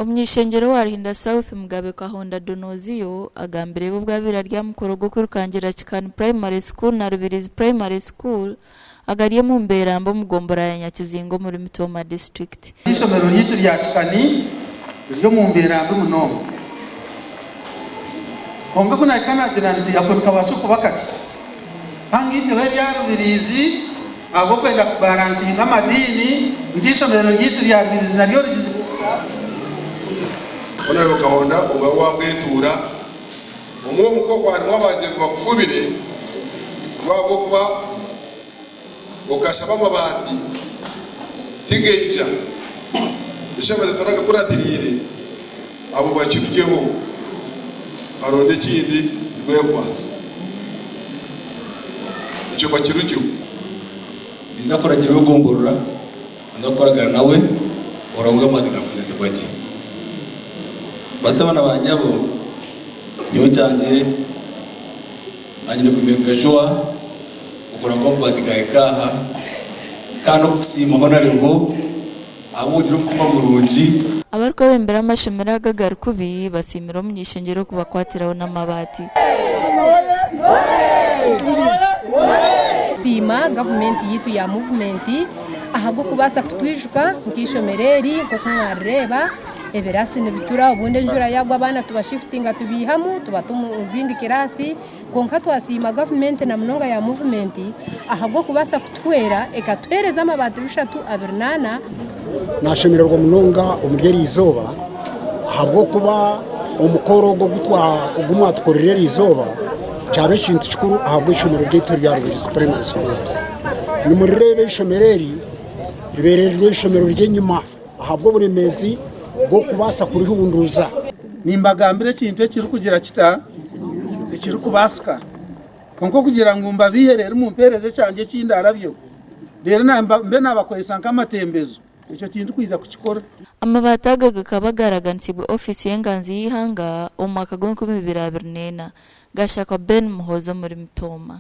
Omnyishengero wa Ruhinda South Mugabe Kahonda Donozio agambire bo bwabira rya mukoro go kwirukangira Kikani Primary School na Rubirizi Primary School agariye mu Mberambo mugombora ya Nyakizingo muri Mitoma District. Isomero ryitu rya Kikani ryo mu Mberambo muno. Konga kuna kana tiranti akoruka basuku bakati. Hangi nyo ya Rubirizi abo kwenda kubalansi nk'amadini ndisomero ryitu rya Rubirizi naryo Onero Kahonda ugawa bwetura umwe mukoko ari mwabanje kubakufubire rwabo kuba ukashaba mabandi tigeja bishamaze toraga kuratirire abo bakirujeho aronde kindi rwekwaso icyo bakirujeho bizakora kirugongorora ndakoragana nawe oronga madika kuzese baki basabana banyabo nyo cyanje anyine kumenga joa ukora ngo badikaikaha kano kusima honarebo abujiro kuma murunji abariko bembera amashemera gagara kubi basimira omnyishengero kubakwatiraho n'amabati sima government yitu ya movement ahago kubasa kutwijuka nkishomereri ko kumwareba eberasi nebitura ubundi njura yagwa abana tubashiftinga tubihamu tubatumu uzindi kirasi konka twasima government na mnonga ya movement ahago kubasa kutwera ekatwereza amabati bishatu abernana nashemererwa mnonga umugeri izoba ahago kuba umukoro go gutwa ugumwatkorera izoba cyane kintu cikuru ahago ishomero ryitu rya Rubirizi Primary School ni murirebe ishomereri ribererwe ishomero ry'inyuma ahabwo buri mezi go kubasa kurihunduza nimbagambire kintu kiri kugira kita kiri kubasika konko kugira ngo mbabiherere mu mpereze cyanje kindarabyo rero mbe nabakoyesa nk'amatembezo icyo kintu kwiza kukikora amabati agaga kabagaragantsibwe office y'enganzi y'ihanga umwaka gwa 2024 gashaka Ben Muhozo muri Mitoma.